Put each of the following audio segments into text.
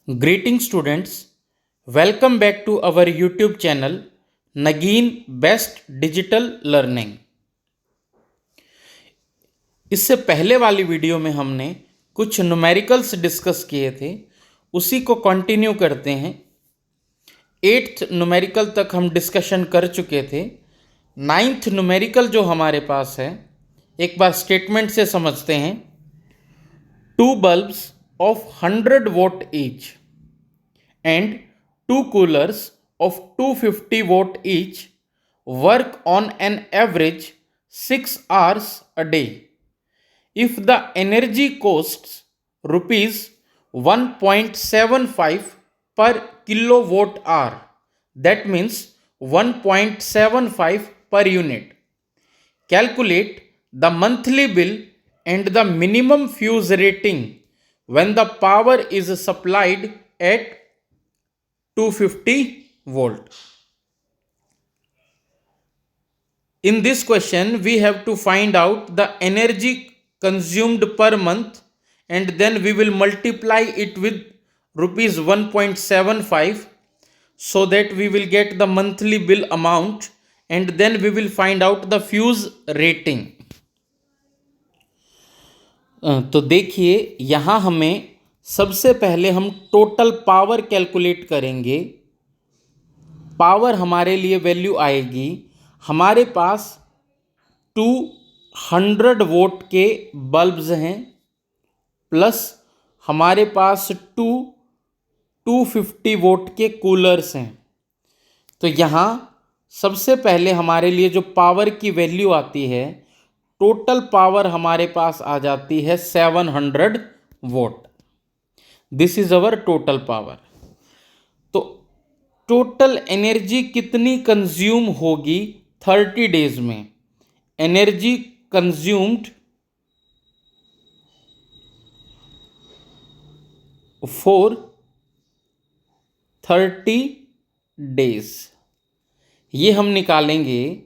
Greeting students, welcome back to our YouTube channel Nageen Best Digital Learning। इससे पहले वाली video में हमने कुछ न्यूमेरिकल्स डिस्कस किए थे, उसी को कंटिन्यू करते हैं। 8th न्यूमेरिकल तक हम डिस्कशन कर चुके थे। 9th न्यूमेरिकल जो हमारे पास है, एक बार स्टेटमेंट से समझते हैं। 2 bulbs of 100 watt each and 2 coolers of 250 watt each work on an average 6 hours a day. If the energy costs rupees 1.75 per kilowatt hour, that means 1.75 per unit. Calculate the monthly bill and the minimum fuse rating when the power is supplied at 250 volt. In this question, we have to find out the energy consumed per month, and then we will multiply it with rupees 1.75 so that we will get the monthly bill amount, and then we will find out the fuse rating. तो देखिए, यहाँ हमें सबसे पहले हम total power calculate करेंगे। Power हमारे लिए वैल्यू आएगी, हमारे पास 200 वोट के बल्ब्स हैं प्लस हमारे पास 250 वोट के कूलर्स हैं। तो यहाँ सबसे पहले हमारे लिए जो पावर की वैल्यू आती है, टोटल पावर हमारे पास आ जाती है 700 vote. This is our total power. तो टोटल एनर्जी कितनी कंज्यूम होगी 30 डेज में? एनर्जी कंज्यूम्ड फॉर 30 डेज, ये हम निकालेंगे।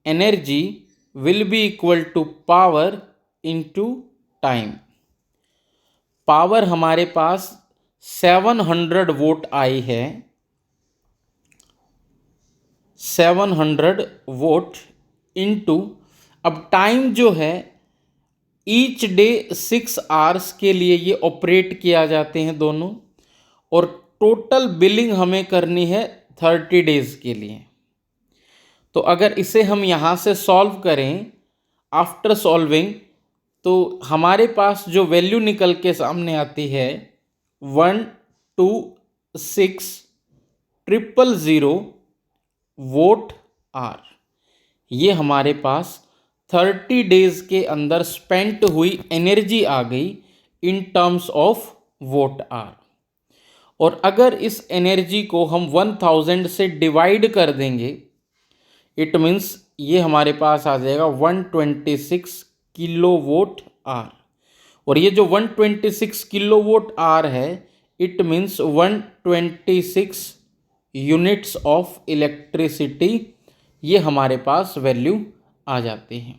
Energy will be equal to power into time। Power हमारे पास 700 वोट आई है। 700 वोट इंटू, अब टाइम जो है ईच डे 6 आवर्स के लिए ये ऑपरेट किया जाते हैं दोनों, और टोटल बिलिंग हमें करनी है 30 डेज के लिए। तो अगर इसे हम यहाँ से सॉल्व करें, आफ्टर सॉल्विंग, तो हमारे पास जो वैल्यू निकल के सामने आती है 126,000 वोट आर। ये हमारे पास 30 डेज के अंदर स्पेंट हुई एनर्जी आ गई in terms of watt hour. और अगर इस एनर्जी को हम 1000 से डिवाइड कर देंगे, इट मीन्स ये हमारे पास आ जाएगा 126 किलो वोट आर। और ये जो 126 किलो वोट आर है, it means 126 units of electricity, ये हमारे पास वैल्यू आ जाती है।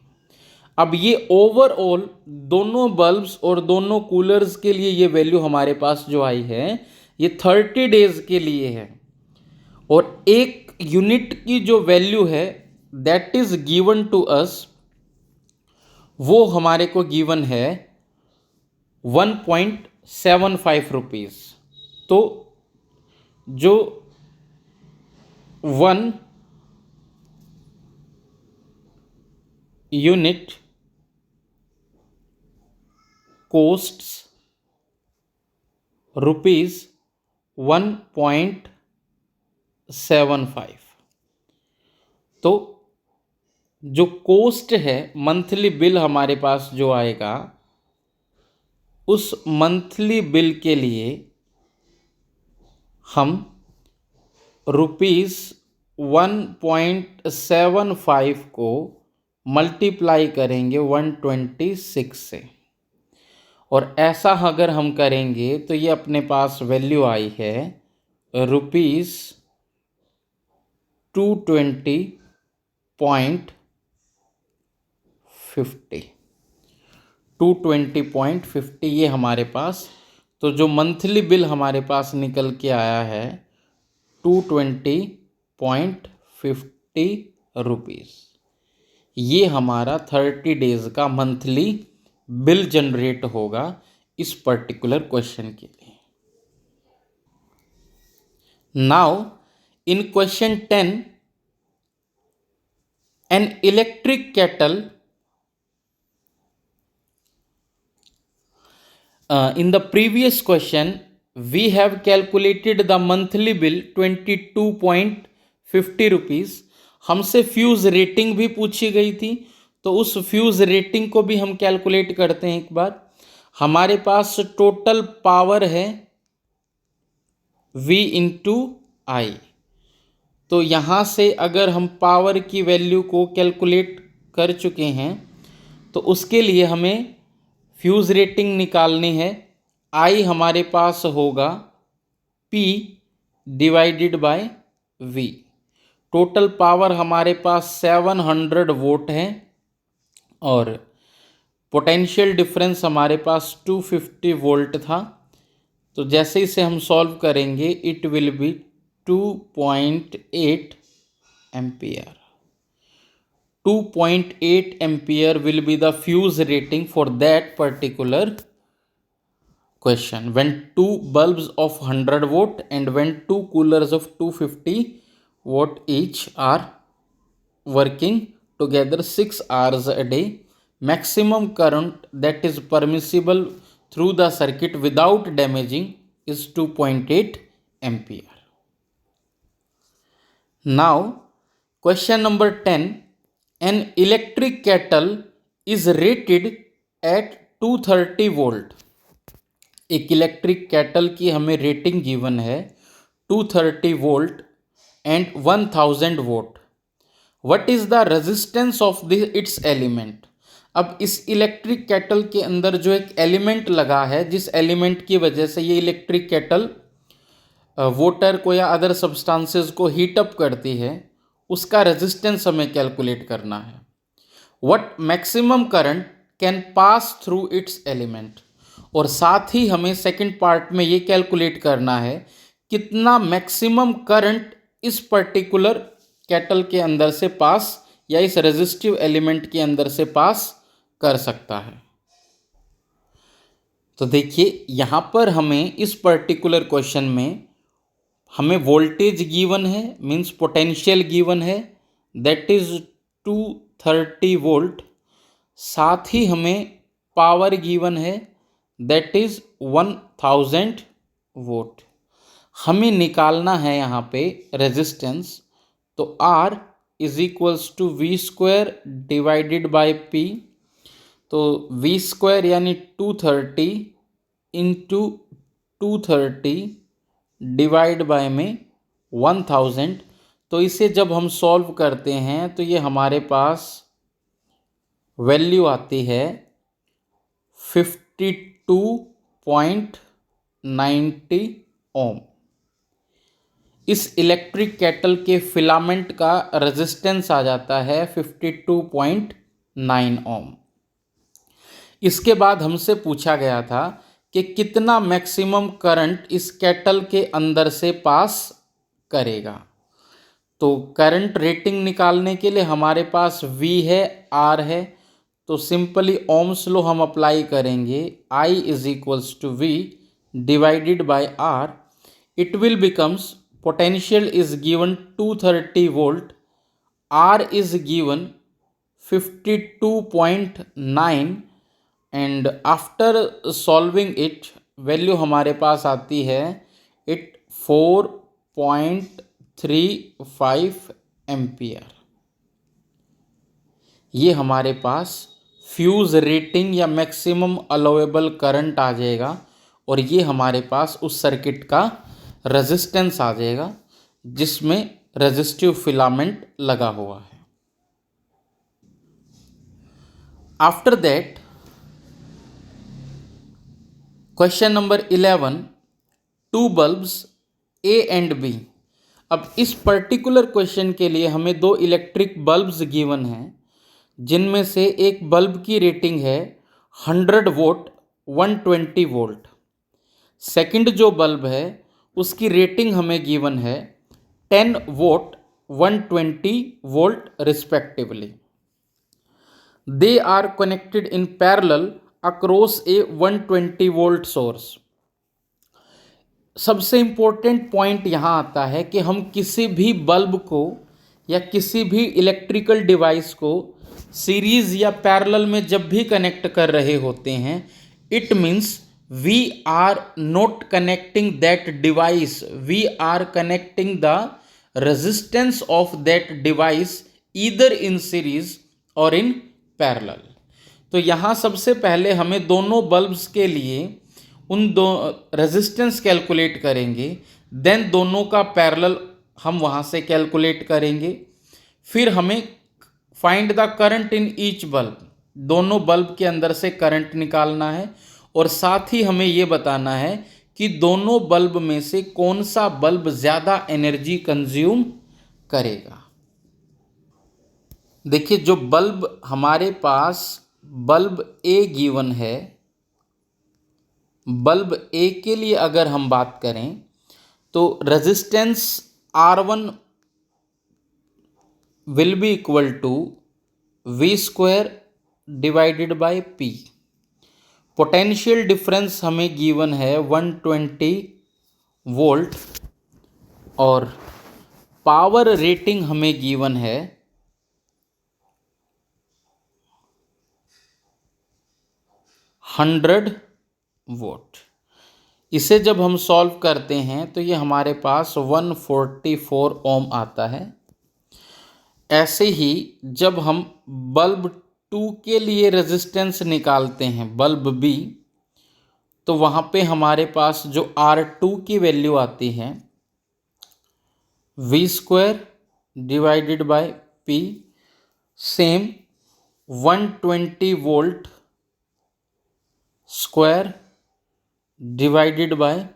अब ये ओवरऑल दोनों बल्ब्स और दोनों कूलर्स के लिए ये वैल्यू हमारे पास जो आई है, ये 30 डेज के लिए है। और एक यूनिट की जो वैल्यू है that is given to us, वो हमारे को गिवन है 1.75 रुपीज़। तो जो 1 यूनिट कोस्ट्स रुपीज़ 1.75। तो जो कोस्ट है, मंथली बिल हमारे पास जो आएगा, उस मंथली बिल के लिए हम रुपीज़ 1.75 को मल्टीप्लाई करेंगे 126 से। और ऐसा अगर हम करेंगे तो ये अपने पास वैल्यू आई है रुपीज़ 220.50। ये हमारे पास तो जो मंथली बिल हमारे पास निकल के आया है 220.50 रुपीज़। ये हमारा 30 डेज का मंथली बिल जनरेट होगा इस पर्टिकुलर क्वेश्चन के लिए। Now in question 10, an electric kettle in the previous question we have calculated the monthly bill 22.50 rupees. हमसे फ्यूज़ रेटिंग भी पूछी गई थी, तो उस फ्यूज़ रेटिंग को भी हम कैलकुलेट करते हैं एक बार। हमारे पास टोटल पावर है V इंटू आई। तो यहाँ से अगर हम पावर की वैल्यू को कैलकुलेट कर चुके हैं तो उसके लिए हमें फ्यूज़ रेटिंग निकालनी है। आई हमारे पास होगा P divided bye V। Total power हमारे पास 700 वोट है और पोटेंशियल डिफरेंस हमारे पास 250 वोल्ट था। तो जैसे इसे हम सॉल्व करेंगे it will B 2.8 ampere. 2.8 ampere will be the fuse rating for that particular question when two bulbs of 100 watt and when two coolers of 250 watt each are working together 6 hours a day. Maximum current that is permissible through the circuit without damaging is 2.8 ampere. Now question number 10, an electric kettle is rated at 230 volt. एक electric kettle की हमें rating given है 230 volt and 1000 vote. What is the resistance of this it's element. अब इस electric kettle के अंदर जो एक एलिमेंट लगा है, जिस एलिमेंट की वजह से ये इलेक्ट्रिक केटल वाटर को या अदर सब्सटेंसेस को हीट अप करती है, उसका रेजिस्टेंस हमें कैलकुलेट करना है। What maximum current can pass through it's element. और साथ ही हमें सेकंड पार्ट में ये कैलकुलेट करना है कितना मैक्सिमम करंट इस पर्टिकुलर केटल के अंदर से पास या इस रेजिस्टिव एलिमेंट के अंदर से पास कर सकता है। तो देखिए यहाँ पर हमें इस पर्टिकुलर क्वेश्चन में हमें वोल्टेज गिवन है, मीन्स पोटेंशियल गिवन है, दैट इज 230 वोल्ट। साथ ही हमें पावर गिवन है, दैट इज 1000 वोट। हमें निकालना है यहाँ पे रेजिस्टेंस। तो R is equals to V square divided by P। तो वी स्क्वायर यानी 230 इंटू 230 डिवाइड बाय में 1000। तो इसे जब हम सॉल्व करते हैं तो ये हमारे पास वैल्यू आती है 52.90 ओम। इस इलेक्ट्रिक केटल के फिलामेंट का रेजिस्टेंस आ जाता है 52.9 ओम। इसके बाद हमसे पूछा गया था कि कितना मैक्सिमम करंट इस केटल के अंदर से पास करेगा। तो करंट रेटिंग निकालने के लिए हमारे पास V है, R है, तो सिंपली ओम्स लॉ हम अप्लाई करेंगे। I is equals to V divided by R। It will becomes potential is given 230 volt, R is given 52.9 and after solving it value हमारे पास आती है 4.35 एम्पियर। ये हमारे पास फ्यूज़ रेटिंग या मैक्सिमम अलाउएबल करंट आ जाएगा और ये हमारे पास उस सर्किट का रेजिस्टेंस आ जाएगा जिसमें रेजिस्टिव फिलामेंट लगा हुआ है। After that question number 11, two bulbs A and B। अब इस पर्टिकुलर क्वेश्चन के लिए हमें दो इलेक्ट्रिक बल्ब्स गिवन हैं, जिनमें से एक बल्ब की रेटिंग है 100 वोट 120 वोल्ट। सेकंड जो बल्ब है उसकी रेटिंग हमें गिवन है 10 volt 120 volt respectively. They are connected in parallel across a 120 volt source. सबसे इम्पोर्टेंट पॉइंट यहाँ आता है कि हम किसी भी बल्ब को या किसी भी इलेक्ट्रिकल डिवाइस को सीरीज या पैरेलल में जब भी कनेक्ट कर रहे होते हैं, it means we are not connecting that device, we are connecting the resistance of that device either in series और इन पैरेलल। तो यहाँ सबसे पहले हमें दोनों बल्ब्स के लिए उन दो रेजिस्टेंस कैलकुलेट करेंगे, देन दोनों का पैरेलल हम वहाँ से कैलकुलेट करेंगे। फिर हमें find the current in each bulb, दोनों बल्ब के अंदर से करंट निकालना है और साथ ही हमें ये बताना है कि दोनों बल्ब में से कौन सा बल्ब ज़्यादा एनर्जी कंज्यूम करेगा। देखिए, जो बल्ब हमारे पास बल्ब ए गिवन है, बल्ब ए के लिए अगर हम बात करें तो resistance R1 will be equal to V square divided by P। Potential difference हमें गिवन है 120 वोल्ट और पावर रेटिंग हमें गिवन है 100 वोल्ट। इसे जब हम सॉल्व करते हैं तो ये हमारे पास 144 ओम आता है। ऐसे ही जब हम बल्ब 2 के लिए रेजिस्टेंस निकालते हैं, बल्ब बी, तो वहाँ पे हमारे पास जो R2 की वैल्यू आती है V square divided by P, same 120 volt square divided bye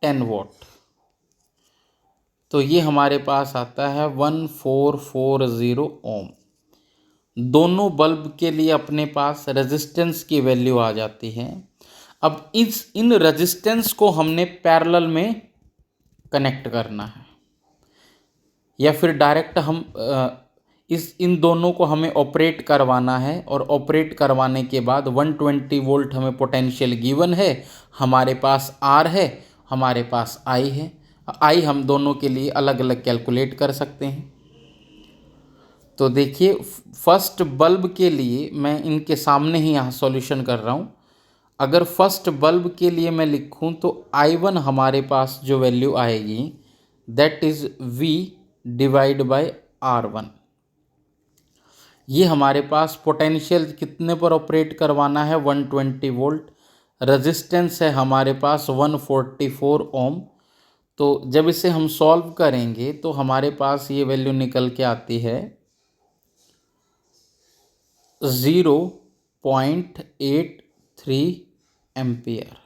10 volt. तो ये हमारे पास आता है 1440 ओम। दोनों बल्ब के लिए अपने पास रेजिस्टेंस की वैल्यू आ जाती है। अब इन रेजिस्टेंस को हमने पैरेलल में कनेक्ट करना है या फिर डायरेक्ट हम इन दोनों को हमें ऑपरेट करवाना है और ऑपरेट करवाने के बाद 120 वोल्ट हमें पोटेंशियल गिवन है, हमारे पास R है, हमारे पास I है। I हम दोनों के लिए अलग अलग कैलकुलेट कर सकते हैं। तो देखिए, फर्स्ट बल्ब के लिए मैं इनके सामने ही यहाँ सॉल्यूशन कर रहा हूँ। अगर फर्स्ट बल्ब के लिए मैं लिखूँ तो I1 हमारे पास जो वैल्यू आएगी that is V divide by R1। ये हमारे पास पोटेंशियल कितने पर ऑपरेट करवाना है 120 वोल्ट, रेजिस्टेंस है हमारे पास 144 ओम। तो जब इसे हम सॉल्व करेंगे तो हमारे पास ये वैल्यू निकल के आती है 0.83 एम्पियर।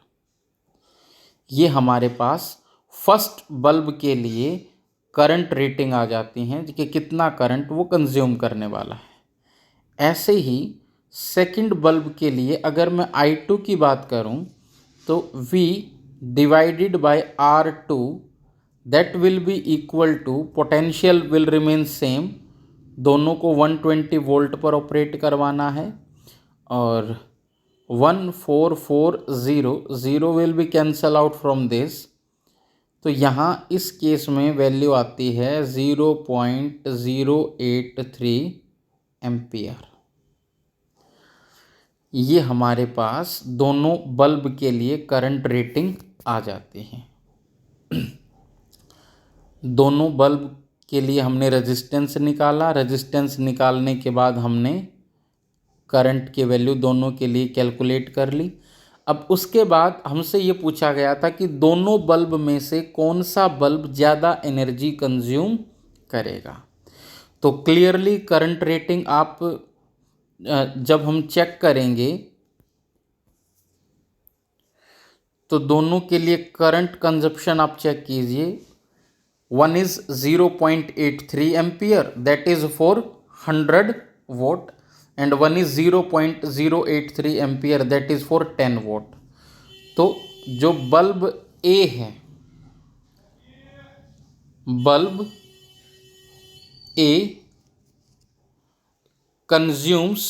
ये हमारे पास फर्स्ट बल्ब के लिए करंट रेटिंग आ जाती हैं कि कितना करंट वो कंज्यूम करने वाला है। ऐसे ही सेकंड बल्ब के लिए अगर मैं I2 की बात करूं तो V divided by R2 that will be equal to, potential will remain same, दोनों को 120 वोल्ट पर ऑपरेट करवाना है और 1440 0 will be cancel out from this. तो यहाँ इस केस में वैल्यू आती है 0.083 एम्पियर। ये हमारे पास दोनों बल्ब के लिए करंट रेटिंग आ जाती है। दोनों बल्ब के लिए हमने रेजिस्टेंस निकाला, रेजिस्टेंस निकालने के बाद हमने करंट की वैल्यू दोनों के लिए कैलकुलेट कर ली। अब उसके बाद हमसे ये पूछा गया था कि दोनों बल्ब में से कौन सा बल्ब ज़्यादा एनर्जी कंज्यूम करेगा। तो क्लियरली करंट रेटिंग आप जब हम चेक करेंगे तो दोनों के लिए करंट कंजप्शन आप चेक कीजिए। One is 0.83 ampere that is for 100 volt and one is 0.083 ampere that is for 10 volt. तो जो बल्ब ए है, bulb A consumes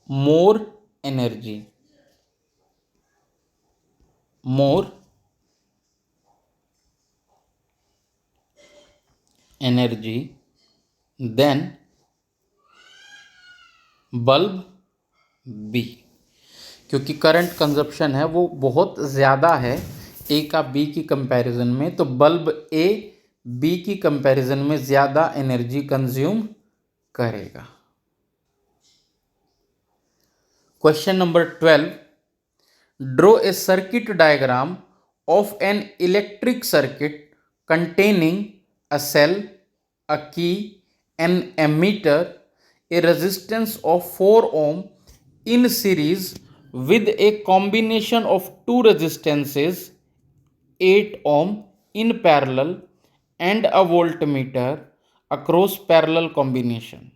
more energy, more energy than bulb B, क्योंकि करंट कंजप्शन है वो बहुत ज़्यादा है ए का बी की कंपैरिजन में, तो बल्ब ए बी की कंपैरिजन में ज़्यादा एनर्जी कंज्यूम करेगा। Question number 12, draw a circuit diagram of an electric circuit containing a cell, a key, an ammeter, a resistance of 4 ohm in series with a combination of two resistances 8 ohm in parallel and a voltmeter across parallel combination.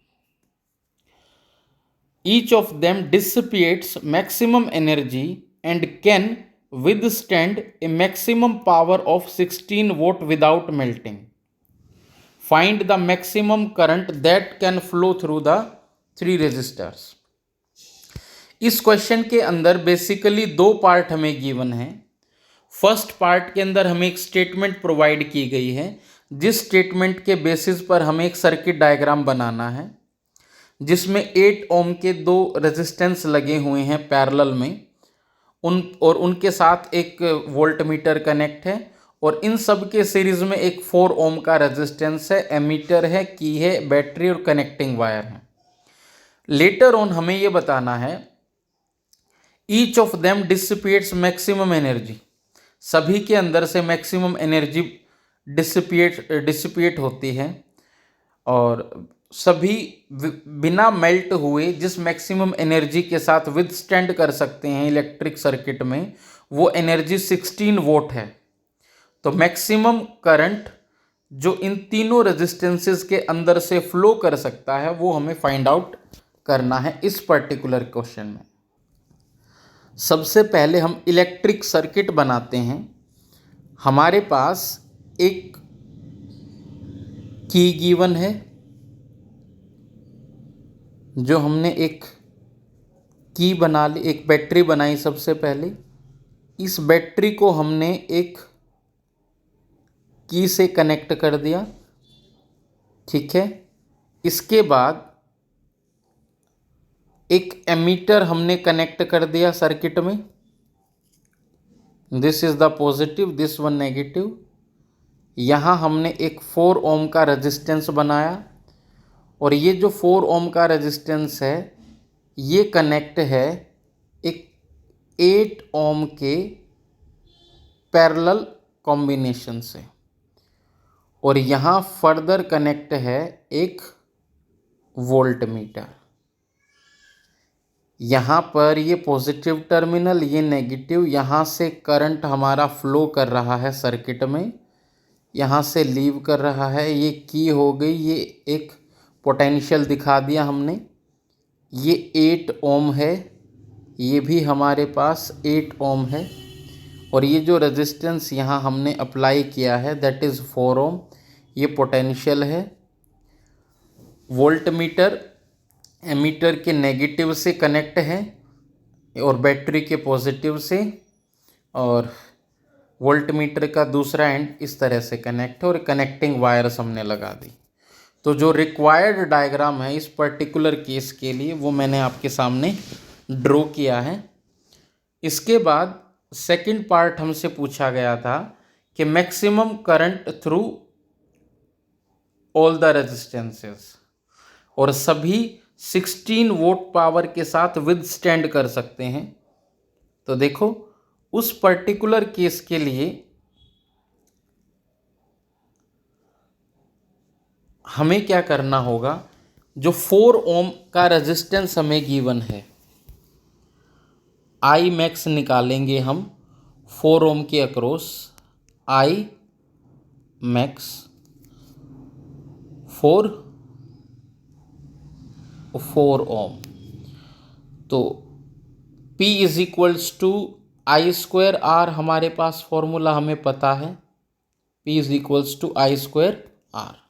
Each of them dissipates maximum energy and can withstand a maximum power of 16 watt without melting. Find the maximum current that can flow through the three resistors. इस question के अंदर basically दो part हमें given है। First part के अंदर हमें एक स्टेटमेंट प्रोवाइड की गई है, जिस स्टेटमेंट के बेसिस पर हमें एक सर्किट डायग्राम बनाना है, जिसमें 8 ओम के दो रेजिस्टेंस लगे हुए हैं पैरेलल में, उनके साथ एक वोल्टमीटर कनेक्ट है, और इन सब के सीरीज में एक 4 ओम का रेजिस्टेंस है, एमीटर है, की है, बैटरी और कनेक्टिंग वायर है। लेटर ऑन हमें ये बताना है each of them dissipates maximum energy, सभी के अंदर से मैक्सिमम एनर्जी डिसिपेट होती है, और सभी बिना मेल्ट हुए जिस मैक्सिमम एनर्जी के साथ विदस्टैंड कर सकते हैं इलेक्ट्रिक सर्किट में, वो एनर्जी 16 वोट है। तो मैक्सिमम करंट जो इन तीनों रेजिस्टेंसेस के अंदर से फ्लो कर सकता है वो हमें फाइंड आउट करना है इस पर्टिकुलर क्वेश्चन में। सबसे पहले हम इलेक्ट्रिक सर्किट बनाते हैं। हमारे पास एक की गिवन है, जो हमने एक की बना ली, एक बैटरी बनाई सबसे पहले। इस बैटरी को हमने एक की से कनेक्ट कर दिया, ठीक है। इसके बाद एक एमीटर हमने कनेक्ट कर दिया सर्किट में, this is the positive, this one negative. यहाँ हमने एक 4 ओम का रेजिस्टेंस बनाया, और ये जो 4 ओम का रेजिस्टेंस है ये कनेक्ट है एक 8 ओम के पैरेलल कॉम्बिनेशन से, और यहाँ फर्दर कनेक्ट है एक वोल्टमीटर। यहाँ पर ये पॉजिटिव टर्मिनल, ये नेगेटिव, यहाँ से करंट हमारा फ्लो कर रहा है सर्किट में, यहाँ से लीव कर रहा है। ये की हो गई, ये एक पोटेंशियल दिखा दिया हमने। ये 8 ओम है, ये भी हमारे पास 8 ओम है, और ये जो रेजिस्टेंस यहाँ हमने अप्लाई किया है दैट इज़ 4 ओम, ये पोटेंशियल है। वोल्टमीटर एमीटर के नेगेटिव से कनेक्ट है और बैटरी के पॉजिटिव से, और वोल्टमीटर का दूसरा एंड इस तरह से कनेक्ट है, और कनेक्टिंग वायर्स हमने लगा दी। तो जो रिक्वायर्ड डायग्राम है इस पर्टिकुलर केस के लिए वो मैंने आपके सामने ड्रॉ किया है। इसके बाद सेकंड पार्ट हमसे पूछा गया था कि maximum current through all the resistances, और सभी 16 वोट पावर के साथ विदस्टैंड कर सकते हैं। तो देखो उस पर्टिकुलर केस के लिए हमें क्या करना होगा, जो 4 ओम का रेजिस्टेंस हमें गिवन है, आई मैक्स निकालेंगे हम 4 ओम के अक्रॉस, आई मैक्स 4 ओम। तो P is equals to I square R हमारे पास फॉर्मूला हमें पता है, P is equals to I square R.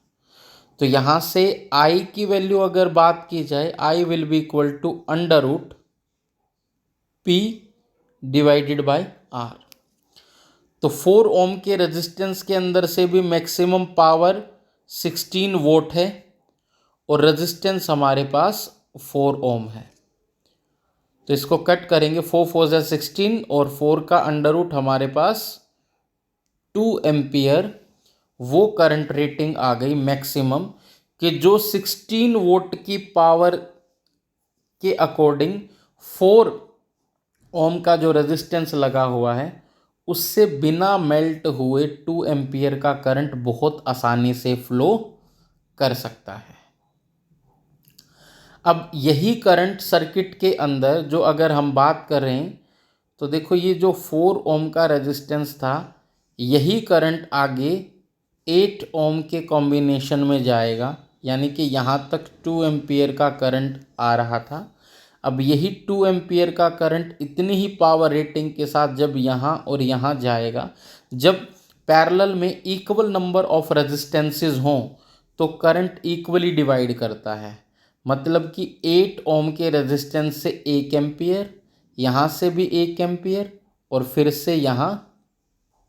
तो यहाँ से I की वैल्यू अगर बात की जाए, I will be equal to under root P divided by R। तो 4 ओम के रेजिस्टेंस के अंदर से भी मैक्सिमम पावर 16 वोल्ट है और रेजिस्टेंस हमारे पास 4 ओम है। तो इसको कट करेंगे, 4 4 जा 16 और 4 का अंडर रूट हमारे पास 2 एम्पियर। वो करंट रेटिंग आ गई मैक्सिमम कि जो 16 वोल्ट की पावर के अकॉर्डिंग 4 ओम का जो रेजिस्टेंस लगा हुआ है उससे बिना मेल्ट हुए 2 एम्पियर का करंट बहुत आसानी से फ्लो कर सकता है। अब यही करंट सर्किट के अंदर जो अगर हम बात करें तो देखो, ये जो 4 ओम का रेजिस्टेंस था, यही करंट आगे 8 ओम के कॉम्बिनेशन में जाएगा, यानी कि यहाँ तक 2 एम्पियर का करंट आ रहा था। अब यही 2 एम्पियर का करंट इतनी ही पावर रेटिंग के साथ जब यहाँ और यहाँ जाएगा, जब पैरेलल में इक्वल नंबर ऑफ रेजिस्टेंसेस हों तो करंट इक्वली डिवाइड करता है। मतलब कि 8 ओम के रेजिस्टेंस से 1 एम्पियर, यहाँ से भी 1 एम्पियर और फिर से यहाँ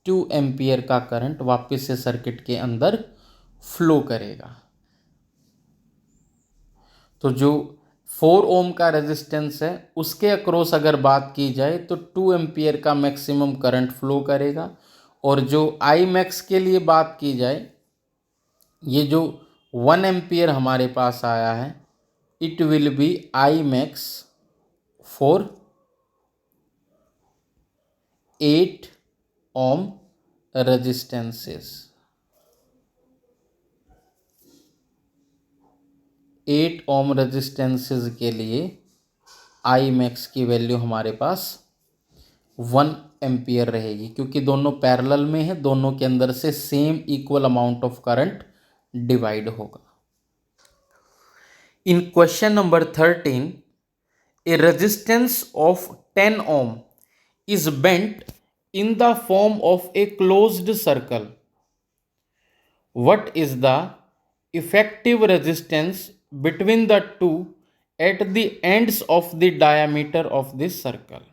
2 एम्पियर का करंट वापस से सर्किट के अंदर फ्लो करेगा। तो जो 4 ओम का रेजिस्टेंस है उसके अक्रॉस अगर बात की जाए तो 2 एम्पियर का मैक्सिमम करंट फ्लो करेगा। और जो आई मैक्स के लिए बात की जाए, ये जो 1 एम्पियर हमारे पास आया है, it will be I max for 8 ohm resistances. 8 ohm resistances के लिए आई मैक्स की वैल्यू हमारे पास 1 एम्पियर रहेगी, क्योंकि दोनों पैरेलल में है, दोनों के अंदर से same equal amount of current divide होगा। In question number 13, a resistance of 10 ohm is bent in the form of a closed circle. What is the effective resistance between the two at the ends of the diameter of this circle?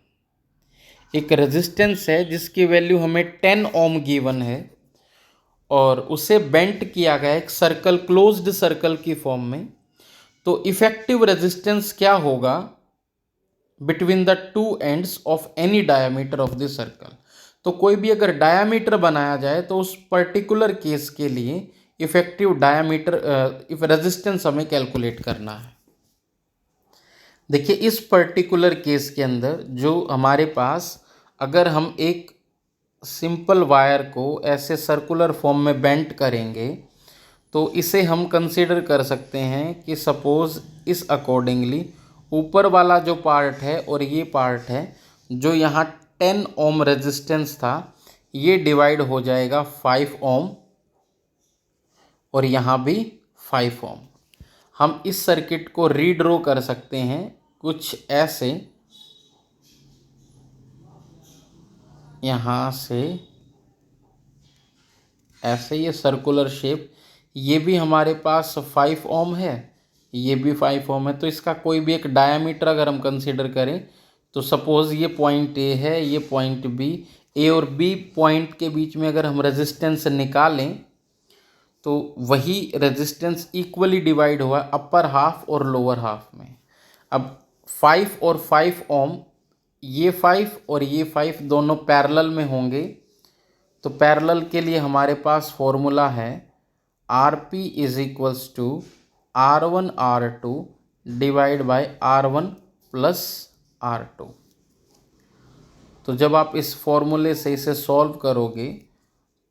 एक resistance है जिसकी value हमें 10 ओम given है और उसे bent किया गया एक सर्कल, क्लोज्ड सर्कल की फॉर्म में। तो इफेक्टिव रेजिस्टेंस क्या होगा between the two ends of any diameter of this circle. तो कोई भी अगर डायामीटर बनाया जाए तो उस पर्टिकुलर केस के लिए इफेक्टिव डायामीटर रेजिस्टेंस हमें कैलकुलेट करना है। देखिए, इस पर्टिकुलर केस के अंदर जो हमारे पास, अगर हम एक सिंपल वायर को ऐसे सर्कुलर फॉर्म में बेंट करेंगे तो इसे हम कंसीडर कर सकते हैं कि सपोज़ इस अकॉर्डिंगली ऊपर वाला जो पार्ट है और ये पार्ट है, जो यहाँ 10 ओम रेजिस्टेंस था, ये डिवाइड हो जाएगा 5 ओम और यहाँ भी 5 ओम। हम इस सर्किट को रीड्रॉ कर सकते हैं कुछ ऐसे, यहाँ से ऐसे ये सर्कुलर शेप, ये भी हमारे पास 5 ओम है, ये भी 5 ओम है। तो इसका कोई भी एक डायामीटर अगर हम कंसीडर करें तो सपोज़ ये पॉइंट ए है, ये पॉइंट बी, ए और बी पॉइंट के बीच में अगर हम रेजिस्टेंस निकालें तो वही रेजिस्टेंस इक्वली डिवाइड हुआ अपर हाफ और लोअर हाफ में। अब 5 और 5 ओम, ये 5 और ये 5 दोनों पैरेलल में होंगे। तो पैरेलल के लिए हमारे पास फॉर्मूला है RP is equals to R1 R2 divide by R1 plus R2। तो जब आप इस फॉर्मूले से इसे सॉल्व करोगे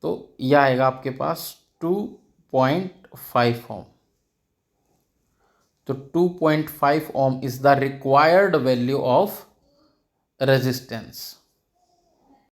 तो यह आएगा आपके पास 2.5 ओम। तो 2.5 ohm is the required value of resistance.